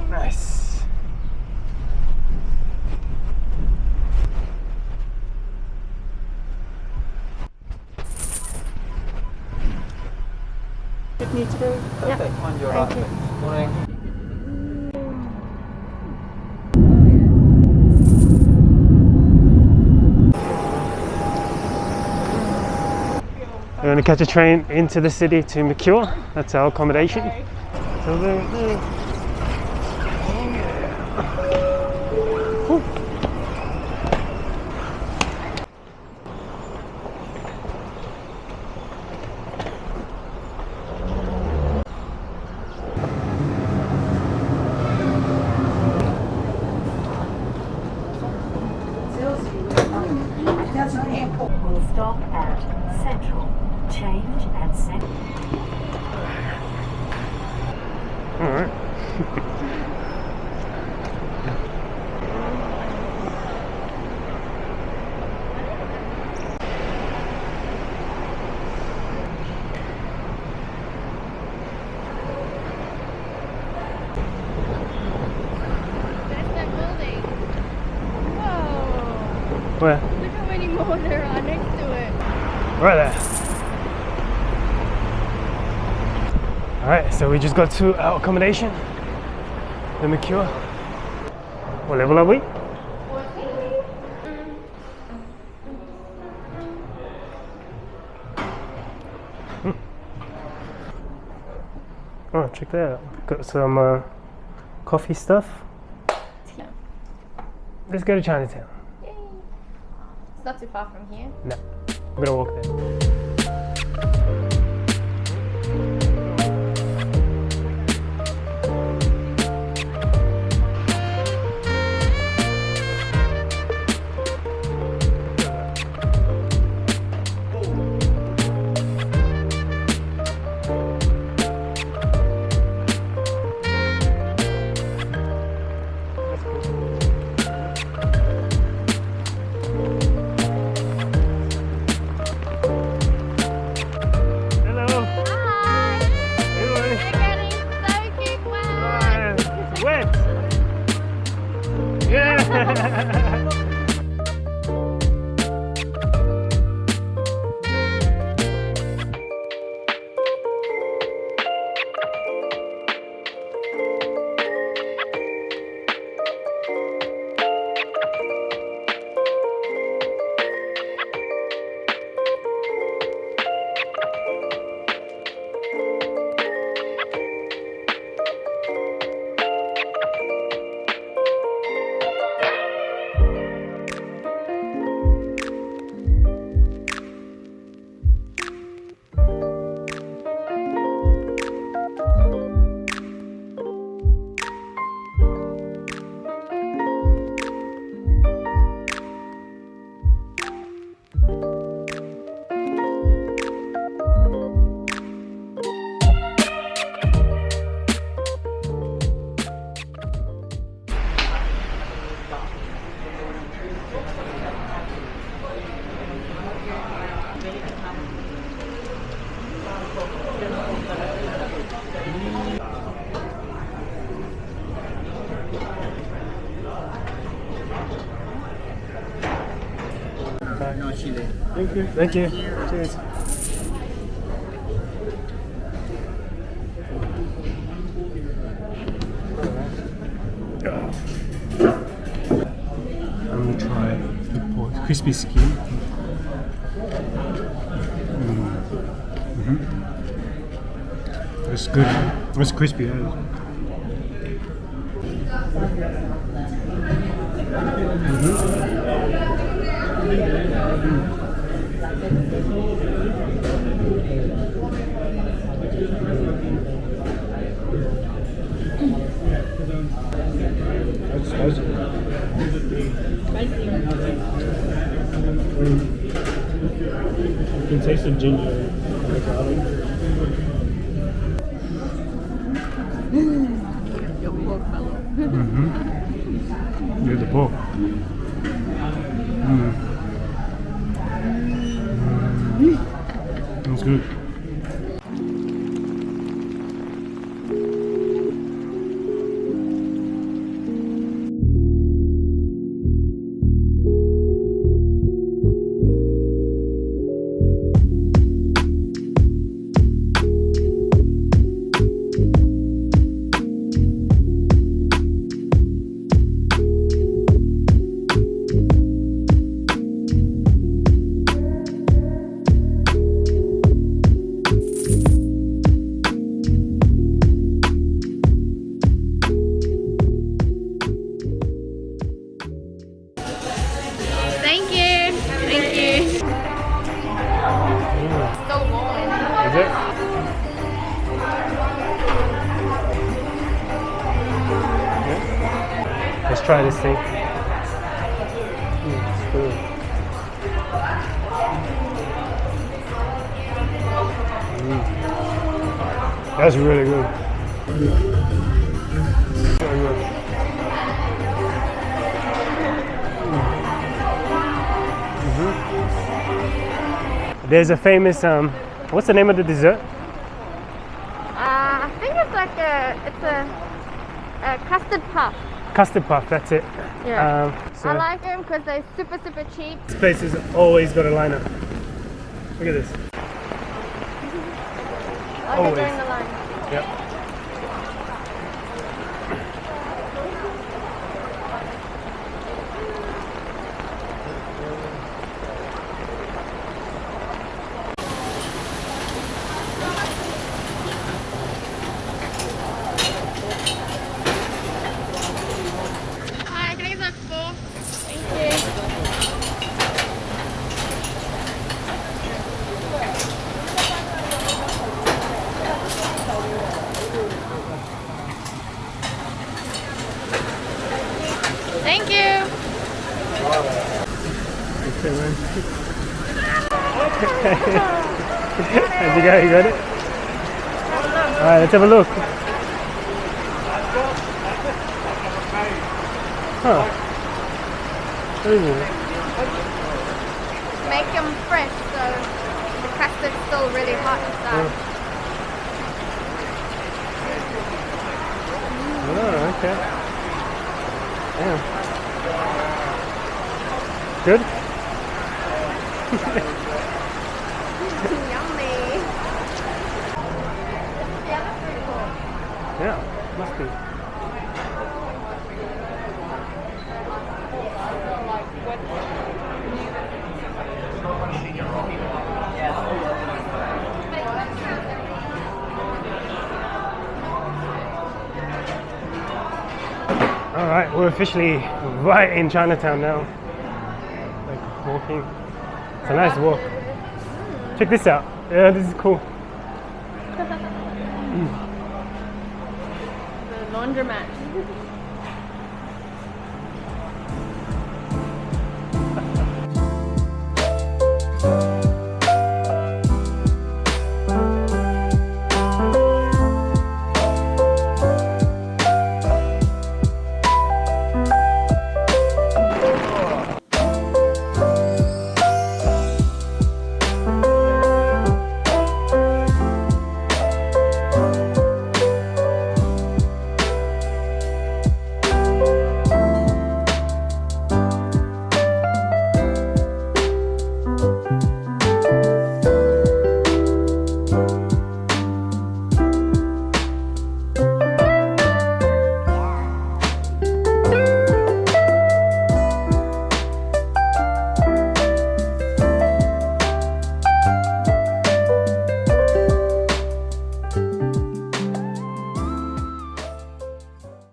Nice. Good need to go. Perfect. On your Thank you. Morning. We're going to catch a train into the city to Mercure. That's our accommodation. So there. Will stop at Central. Change at Central. Alright. There's that building. Whoa. Where? Look how many more there are next to it. Right there. Alright, so we just got to our accommodation, the Mercure. What level are we? Oh, check that out. Got some coffee stuff. Yeah. Let's go to Chinatown. Yay. It's not too far from here. No, I'm gonna walk there. No chili. Thank you. Thank you. Cheers. I'm gonna try the pork crispy skin. It's good. It's crispy. You can taste the ginger and the garlic. Your poor fellow. Yeah, the pork. That's good. Thank you. Thank you. So warm. Is it? Yeah. Let's try this thing. It's good. That's really good. Very good. There's a famous what's the name of the dessert? I think it's like a custard puff. Custard puff, that's it. Yeah. So I like them because they're super cheap. this place has always got a lineup. Look at this. Oh, Always. they're doing the line. Yep. Hi, can I get that four? Thank you. Thank you. Okay, man. How'd you go? You got it? Alright, let's have a look. Huh. What is it? Make them fresh so the custard's still really hot inside. Oh, okay. Yeah. Good? Yummy. Yeah, must be. Alright, we're officially right in Chinatown now. Like walking. It's a nice walk. Check this out. Yeah, this is cool. The laundromat.